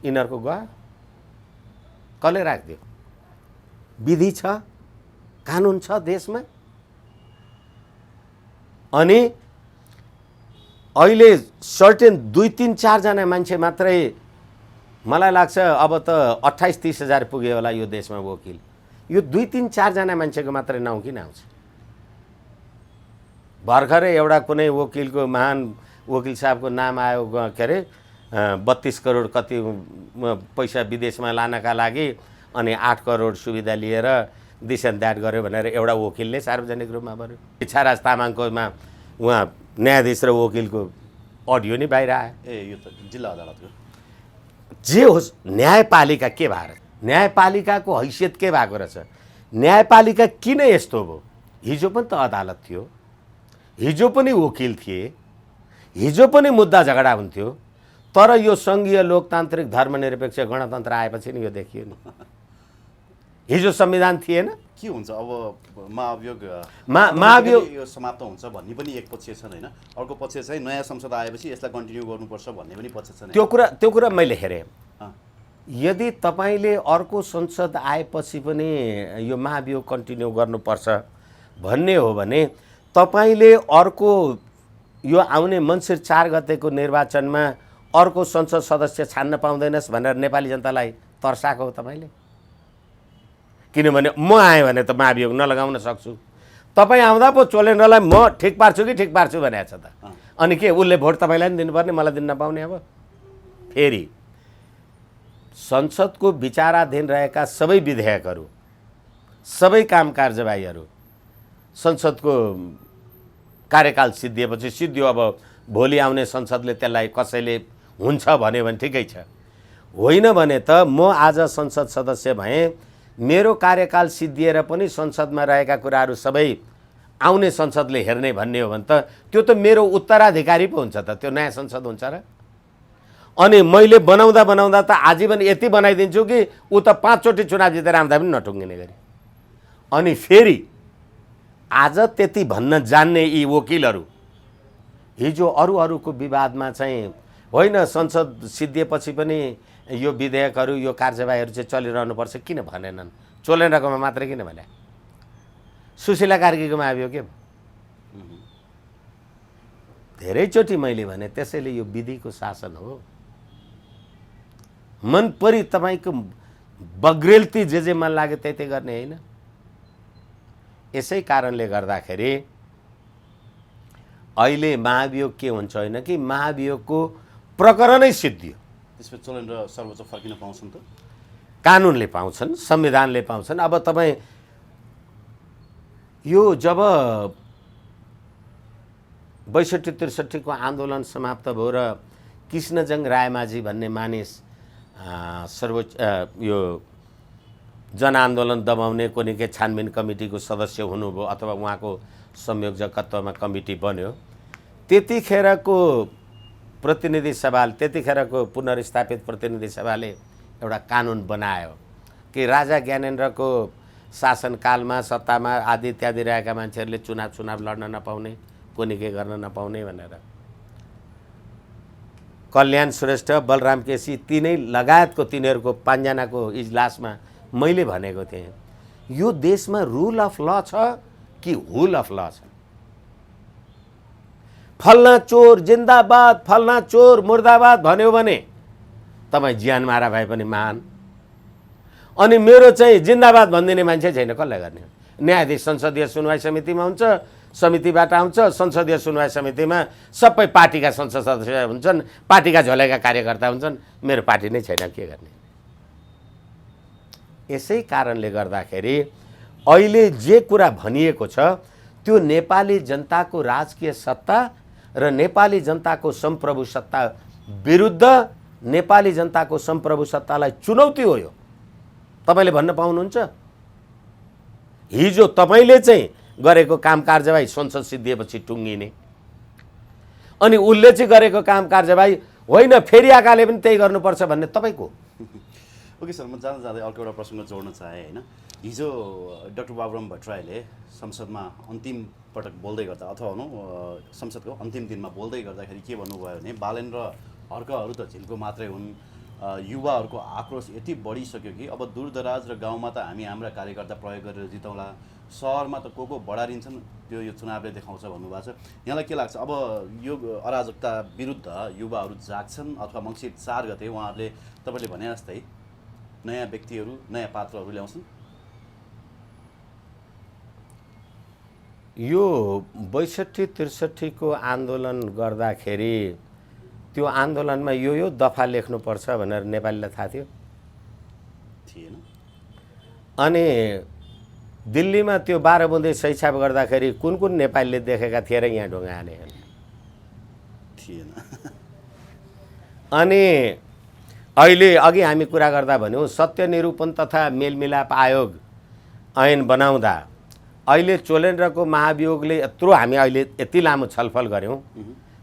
[SPEAKER 1] यिनीहरूको गयो? कसले राखिदियो? विधि छ, कानुन छ देशमा। अनि अहिले सर्टेन 2-3-4 जना मान्छे मात्रै, मलाई लाग्छ अब त 28-30 हजार पुग्यो होला यो देशमा वकिल। यो 2-3-4 जना मान्छेको मात्रै नाउँ किन आउँछ? भर्खरै एउटा कुनै वकिलको, महान वकिल साहबको नाम आयो, के अरे 32 करोड कति पैसा विदेशमा लानका लागि, अनि 8 करोड सुविधा लिएर दिस एन्ड द्याट गर्यो भनेर एउटा वकिलले सार्वजनिक रूपमा भन्यो। इच्छाराज तामाङकोमा उहाँ न्यायाधीश र वकिलको अडियो नै बाहिर आयो।
[SPEAKER 2] यो त जिल्ला अदालतको।
[SPEAKER 1] जे होस्, न्यायपालिका के भएर, न्यायपालिकाको हैसियत के भएको रहेछ? न्यायपालिका किन यस्तो भयो? हिजो पनि त अदालत थियो, हिजो पनि वकिल थिए, हिजो पनि मुद्दा झगडा हुन्थ्यो, तर यो सङ्घीय लोकतान्त्रिक धर्मनिरपेक्ष गणतन्त्र आएपछि नि यो देखियो नि। हिजो संविधान थिएन।
[SPEAKER 2] के हुन्छ अब महाभियोग
[SPEAKER 1] महाभियोग
[SPEAKER 2] यो समाप्त हुन्छ भन्ने पनि एक पक्ष छ हैन, अर्को पक्ष चाहिँ नयाँ संसद आएपछि यसलाई कन्टिन्यू गर्नुपर्छ भन्ने पनि पक्ष छ।
[SPEAKER 1] त्यो कुरा मैले हेरेँ। यदि तपाईँले अर्को संसद आएपछि पनि यो महाभियोग कन्टिन्यू गर्नुपर्छ भन्ने हो भने तपाईँले अर्को यो आउने मङ्सिर 4 गतेको निर्वाचनमा अर्को संसद सदस्य छान्न पाउँदैनस् भनेर नेपाली जनतालाई तर्साएको हो तपाईँले। किनभने म आएँ भने त महाभियोग नलगाउन सक्छु, तपाईँ आउँदा पो चोलेन्द्रलाई म ठिक पार्छु कि ठिक पार्छु भनेको छ त। अनि के उसले भोट तपाईँलाई पनि दिनुपर्ने, मलाई दिन नपाउने? अब फेरि संसदको विचाराधीन रहेका सबै विधेयकहरू, सबै काम कारबाहीहरू संसदको कार्यकाल सिद्धिएपछि सिद्धियो। अब भोलि आउने संसदले त्यसलाई कसैले हुन्छ भन्यो भने ठिकै छ, होइन भने त म आज संसद सदस्य भएँ, मेरो कार्यकाल सिद्धिएर पनि संसदमा रहेका कुराहरू सबै आउने संसदले हेर्ने भन्ने हो भने त त्यो त मेरो उत्तराधिकारी पो हुन्छ त, त्यो नयाँ संसद हुन्छ र? अनि मैले बनाउँदा त आजीवन यति बनाइदिन्छु कि ऊ त 5 चोटि चुनाव जितेर आउँदा पनि नटुङ्गिने गरी। अनि फेरि आज त्यति भन्न जान्ने यी वकिलहरू हिजो अरूको विवादमा चाहिँ होइन संसद सिद्धिएपछि पनि यो विधेयकहरू, यो कार्यवाहीहरू चाहिँ चलिरहनुपर्छ किन भनेनन्? चोलेन्द्रकोमा मात्रै किन भने? सुशीला कार्कीकोमा आयो के? धेरैचोटि मैले भने त्यसैले यो विधिको शासन हो। मन परी तपाईँको बग्रेलती जे मन लाग्यो त्यही गर्ने होइन। यसै कारणले गर्दाखेरि अहिले महाभियोग के हुन्छ होइन कि महाभियोगको प्रकरणै सिद्धियो,
[SPEAKER 2] त्यसपछि चोलेन्द्र सर्वोच्च फर्किन पाउँछन् त?
[SPEAKER 1] कानुनले पाउँछन्, संविधानले पाउँछन्। अब तपाईँ यो जब 62-63 को आन्दोलन समाप्त भयो र कृष्णजङ रायमाझी भन्ने मानिस सर्वोच्च यो जनआन्दोलन दबाउने कुनै छानबिन कमिटीको सदस्य हुनुभयो अथवा उहाँको संयोजकत्वमा कमिटी बन्यो, त्यतिखेरको प्रतिनिधि सभाले, त्यतिखेरको पुनर्स्थापित प्रतिनिधि सभाले एउटा कानुन बनायो कि राजा ज्ञानेन्द्रको शासनकालमा सत्तामा आदि इत्यादि रहेका मान्छेहरूले चुनाव लड्न नपाउने, कुनै के गर्न नपाउने भनेर। कल्याण श्रेष्ठ, बलराम केसी तिनै लगायतको तिनीहरूको 5 जनाको इजलासमा मैले भनेको थिएँ, यो देशमा रुल अफ ल छ कि हुल अफ ल छ? फल्ना चोर जिन्दाबाद, फल्ना चोर मुर्दाबाद भन्यो भने तपाईँ ज्यान मारा भए पनि महान। अनि मेरो चाहिँ जिन्दाबाद भनिदिने मान्छे छैन, कसलाई गर्ने? न्यायाधीश संसदीय सुनवाई समितिमा हुन्छ, समितिबाट आउँछ, संसदीय सुनवाई समितिमा सबै पार्टीका संसद सदस्य हुन्छन्, पार्टीका झोलेका कार्यकर्ता हुन्छन्, मेरो पार्टी नै छैन, के गर्ने? यसै कारणले गर्दाखेरि अहिले जे कुरा भनिएको छ त्यो नेपाली जनताको राजकीय सत्ता र नेपाली जनताको सम्प्रभु सत्ता विरुद्ध नेपाली जनताको सम्प्रभु सत्तालाई चुनौती हो। यो तपाईँले भन्न पाउनुहुन्छ? हिजो तपाईँले चाहिँ गरेको काम कारबाही संसद सिद्धिएपछि टुङ्गिने, अनि उसले चाहिँ गरेको काम कारबाही होइन फेरि आकाले पनि त्यही गर्नुपर्छ भन्ने तपाईँको।
[SPEAKER 2] ओके सर, म जाँदै अर्को एउटा प्रसङ्ग जोड्न चाहेँ होइन। हिजो डाक्टर बाबुराम भट्टराईले संसदमा अन्तिम पटक बोल्दै गर्दा अथवा भनौँ संसदको अन्तिम दिनमा बोल्दै गर्दाखेरि के भन्नुभयो भने बालेन र हर्कहरू त झिल्को मात्रै हुन्, युवाहरूको आक्रोश यति बढिसक्यो कि अब दूरदराज र गाउँमा त हामी हाम्रा कार्यकर्ता प्रयोग गरेर जितौँला, सहरमा त को बढारिन्छन् त्यो यो चुनावले देखाउँछ भन्नुभएको छ। यहाँलाई के लाग्छ अब यो अराजकता विरुद्ध युवाहरू जाग्छन् अथवा मङ्सिर 4 गते उहाँहरूले तपाईँले भने जस्तै नयाँ व्यक्तिहरू नयाँ पात्रहरू ल्याउँछन्?
[SPEAKER 1] यो 62-63 को आन्दोलन गर्दाखेरि त्यो आन्दोलनमा यो दफा लेख्नुपर्छ भनेर नेपालीलाई थाहा थियो
[SPEAKER 2] थिएन।
[SPEAKER 1] अनि दिल्लीमा त्यो 12 बुँदे सहीछाप गर्दाखेरि कुन नेपालीले देखेका थिए र यहाँ ढुङ्गा हाने
[SPEAKER 2] थिएन।
[SPEAKER 1] अनि अहिले अघि हामी कुरा गर्दा भन्यौँ सत्य निरूपण तथा मेलमिलाप आयोग ऐन बनाउँदा अहिले चोलेन्द्रको महाभियोगले यत्रो हामी अहिले यति लामो छलफल गऱ्यौँ,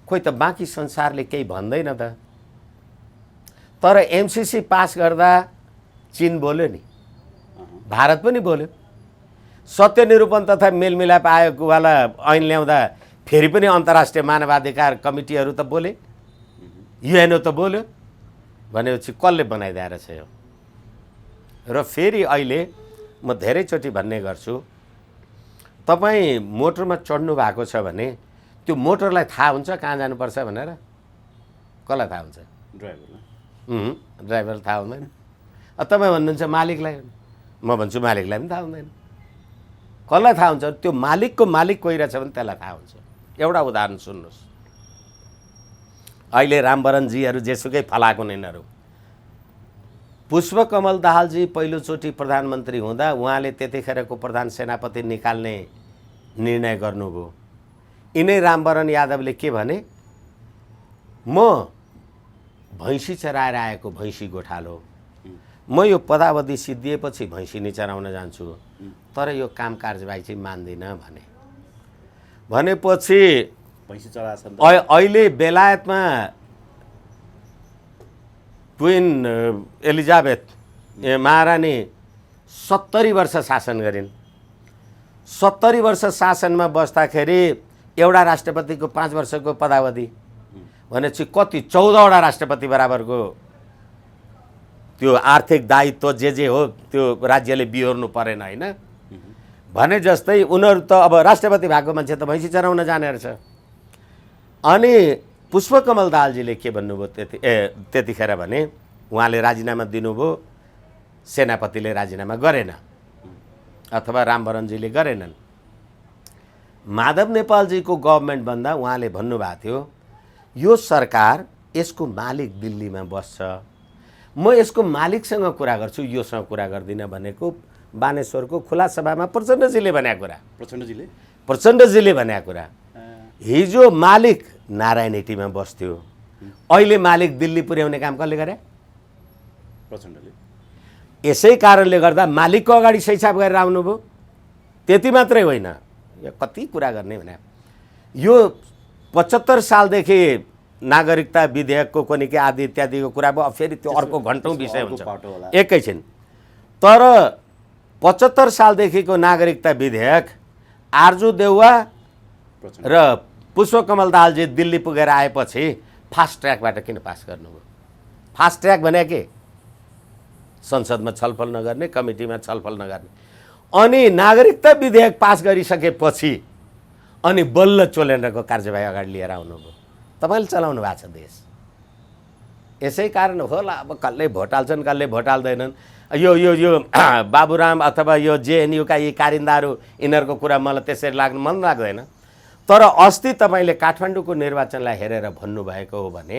[SPEAKER 1] खोइ त बाँकी संसारले केही भन्दैन त। तर एमसिसी पास गर्दा चीन बोल्यो नि, भारत पनि बोल्यो। सत्य निरूपण तथा मेलमिलाप आयोगवाला ऐन ल्याउँदा फेरि पनि अन्तर्राष्ट्रिय मानवाधिकार कमिटीहरू त बोले, युएनओ त बोल्यो। भनेपछि कसले बनाइदिएर छ यो? र फेरि अहिले म धेरैचोटि भन्ने गर्छु, तपाईँ मोटरमा चढ्नु भएको छ भने त्यो मोटरलाई थाहा हुन्छ कहाँ जानुपर्छ भनेर? कसलाई थाहा हुन्छ?
[SPEAKER 2] ड्राइभरलाई।
[SPEAKER 1] ड्राइभरलाई थाहा हुँदैन। तपाईँ भन्नुहुन्छ मालिकलाई, म भन्छु मालिकलाई पनि थाहा हुँदैन। कसलाई थाहा हुन्छ? त्यो मालिकको मालिक कोही रहेछ भने त्यसलाई थाहा हुन्छ। एउटा उदाहरण सुन्नुहोस्, अहिले रामवरणजीहरू जेसुकै फलाएको यिनीहरू, पुष्पकमल दाहालजी पहिलोचोटि प्रधानमन्त्री हुँदा उहाँले त्यतिखेरको प्रधान सेनापति निकाल्ने निर्णय गर्नुभयो। यिनै रामवरण यादवले के भने, म भैँसी चराएर आएको भैँसी गोठालो, म यो पदावधि सिद्धिएपछि भैँसी नि चराउन जान्छु, तर यो काम कारबाही चाहिँ मान्दिनँ भनेपछि
[SPEAKER 2] भैँसी चराछन्।
[SPEAKER 1] अहिले बेलायतमा क्विन एलिजाबेथ महारानी 70 वर्ष शासन गरिन्। 70 वर्ष शासनमा बस्दाखेरि एउटा राष्ट्रपतिको 5 वर्षको पदावधि भनेपछि कति 14वटा राष्ट्रपति बराबरको त्यो आर्थिक दायित्व जे हो त्यो राज्यले बिहोर्नु परेन होइन भने जस्तै उनीहरू त अब राष्ट्रपति भएको मान्छे त भैँसी चराउन जाने रहेछ। अनि पुष्पकमल दाहालजीले के भन्नुभयो त्यतिखेर भने उहाँले राजीनामा दिनुभयो, सेनापतिले राजीनामा गरेन अथवा रामवरणजीले गरेनन्। माधव नेपालजीको गभर्मेन्ट भन्दा उहाँले भन्नुभएको थियो यो सरकार यसको मालिक दिल्लीमा बस्छ, म यसको मालिकसँग कुरा गर्छु, योसँग कुरा गर्दिनँ भनेको बानेश्वरको खुला सभामा प्रचण्डजीले भनेको कुरा। प्रचण्डजीले भनेको कुरा। हिजो मालिक नारायण हिटीमा बस्थ्यो, अहिले मालिक दिल्ली पुर्याउने काम कसले गरे?
[SPEAKER 2] प्रचण्डले।
[SPEAKER 1] यसै कारणले गर्दा मालिकको अगाडि सहीछाप गरेर आउनुभयो। त्यति मात्रै होइन, यो कति कुरा गर्ने भने यो 75 सालदेखि नागरिकता विधेयकको पनि के आदि इत्यादिको कुरा भयो। फेरि त्यो अर्को घन्टौँ विषय हुन्छ एकैछिन। तर 75 सालदेखिको नागरिकता विधेयक आरजु देउवा र पुष्पकमल दाहालजी दिल्ली पुगेर आएपछि फास्ट ट्र्याकबाट किन पास गर्नुभयो? फास्ट ट्र्याक भने के? संसदमा छलफल नगर्ने, कमिटीमा छलफल नगर्ने। अनि नागरिकता विधेयक पास गरिसकेपछि अनि बल्ल चोलेन्द्रको कार्यवाही अगाडि लिएर आउनुभयो। तपाईँले चलाउनु भएको छ देश। यसै कारण होला अब कसले भोट हाल्छन् कसले भोट हाल्दैनन्। यो यो यो बाबुराम अथवा यो जेएनयुका यी कारिन्दाहरू यिनीहरूको कुरा मलाई त्यसरी लाग्नु मन लाग्दैन। तर अस्ति तपाईँले काठमाडौँको निर्वाचनलाई हेरेर भन्नुभएको हो भने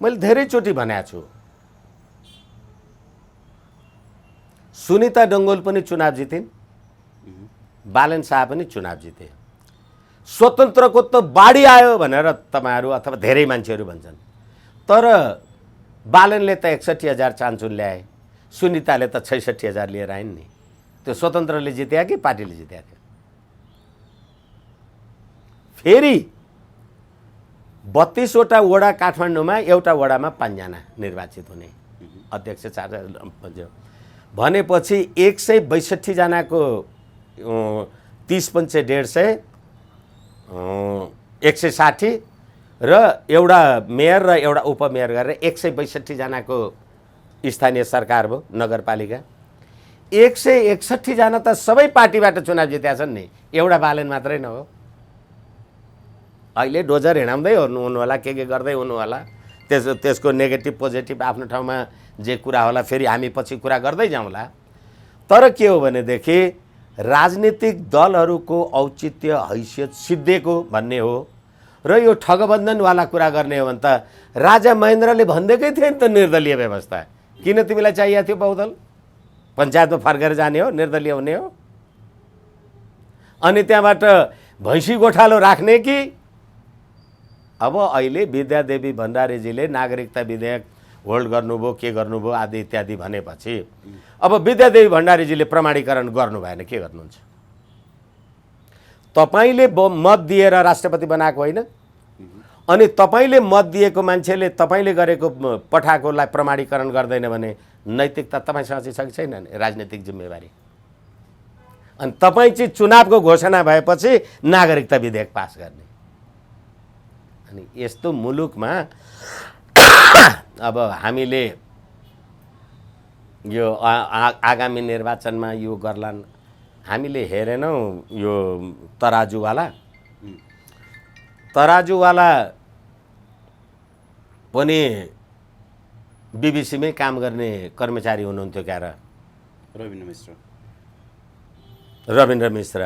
[SPEAKER 1] मैले धेरैचोटि भनेको छु, सुनिता डङ्गोल पनि चुनाव जितिन्, बालेन शाह पनि चुनाव जिते। स्वतन्त्रको त बाढी आयो भनेर तपाईँहरू अथवा धेरै मान्छेहरू भन्छन्, तर बालेनले त 61,000 चान्चुन ल्याए, सुनिताले त 66,000 लिएर आइन् नि। त्यो स्वतन्त्रले जित्या कि पार्टीले जित्या थियो? फेरि 32 वटा वडा काठमाडौँमा एउटा वडामा 5 जना निर्वाचित हुने, अध्यक्ष 4 जना भनेपछि 162 जनाको 30 पंचे 150 160 र एउटा मेयर र एउटा उपमेयर गरेर 162 जनाको स्थानीय सरकार भयो, नगरपालिका। 161 जना त सबै पार्टीबाट चुनाव जितेका छन् नि, एउटा बालेन मात्रै न हो। अहिले डोजर हिँडाउँदै हुनु होला, के गर्दै हुनु होला, त्यसको नेगेटिभ पोजिटिभ आफ्नो ठाउँमा जे कुरा होला फेरि हामी पछि कुरा गर्दै जाउँला। तर के हो भनेदेखि राजनीतिक दलहरूको औचित्य हैसियत सिद्धिएको भन्ने हो र यो ठगबन्धनवाला कुरा गर्ने हो भने त राजा महेन्द्रले भन्दैकै थिए नि त निर्दलीय व्यवस्था। किन तिमीलाई चाहिएको थियो बहुदल? पञ्चायतमा फर्केर जाने हो, निर्दलीय हुने हो? अनि त्यहाँबाट भैँसी गोठालो राख्ने कि? अब अहिले विद्यादेवी भण्डारीजीले नागरिकता विधेयक होल्ड गर्नुभयो, के गर्नुभयो आदि इत्यादि भनेपछि अब विद्यादेवी भण्डारीजीले प्रमाणीकरण गर्नु भएन, के गर्नुहुन्छ? तपाईँले मत दिएर राष्ट्रपति बनाएको होइन, अनि तपाईँले मत दिएको मान्छेले तपाईँले गरेको पठाएकोलाई प्रमाणीकरण गर्दैन भने नैतिकता तपाईँसँग चाहिँ छ कि छैन? राजनीतिक जिम्मेवारी। अनि तपाईँ चाहिँ चुनावको घोषणा भएपछि नागरिकता विधेयक पास गर्ने। अनि यस्तो मुलुकमा अब हामीले यो आगामी निर्वाचनमा यो गर्लान्, हामीले हेरेनौँ यो तराजुवाला पनि बीबीसीमै काम गर्ने कर्मचारी हुनुहुन्थ्यो क्या र, रविन्द्र मिश्र।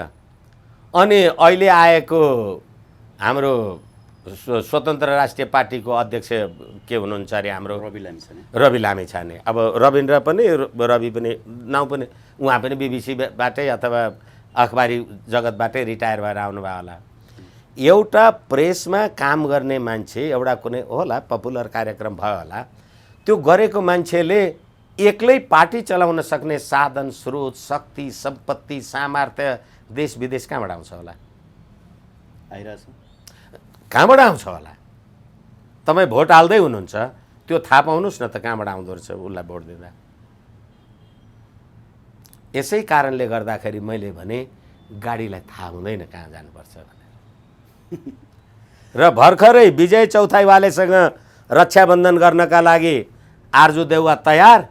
[SPEAKER 1] अनि अहिले आएको हाम्रो स्वतन्त्र राष्ट्रिय पार्टीको अध्यक्ष के हुनुहुन्छ अरे हाम्रो रवि लामिछाने। अब रविन्द्र पनि रवि पनि नाउँ पनि उहाँ पनि बीबीसीबाटै अथवा अखबारी जगतबाटै रिटायर भएर आउनुभयो होला। एउटा प्रेसमा काम गर्ने मान्छे, एउटा कुनै होला पपुलर कार्यक्रम भयो होला, त्यो गरेको मान्छेले एक्लै पार्टी चलाउन सक्ने साधन, स्रोत, शक्ति, सम्पत्ति, सामर्थ्य देश विदेश कहाँबाट आउँछ होला?
[SPEAKER 2] आइरहेछ।
[SPEAKER 1] कहाँबाट आउँछ होला? तपाईँ भोट हाल्दै हुनुहुन्छ, त्यो थाहा पाउनुहोस् न त कहाँबाट आउँदो रहेछ उसलाई भोट दिँदा। यसै कारणले गर्दाखेरि मैले भने गाडीलाई थाहा हुँदैन कहाँ जानुपर्छ भनेर। र भर्खरै विजय चौथाईवालेसँग रक्षाबन्धन गर्नका लागि आर्जु देउवा तयार,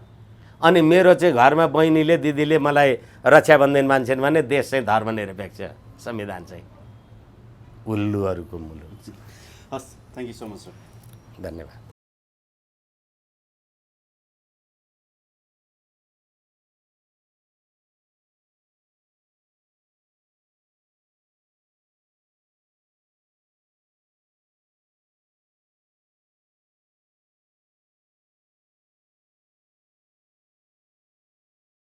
[SPEAKER 1] अनि मेरो चाहिँ घरमा बहिनीले दिदीले मलाई रक्षाबन्धन मान्छन् भने देश चाहिँ धर्मनिरपेक्ष, संविधान चाहिँ उल्लुहरूको मुलुक।
[SPEAKER 2] हस्, thank you so much sir.
[SPEAKER 1] धन्यवाद।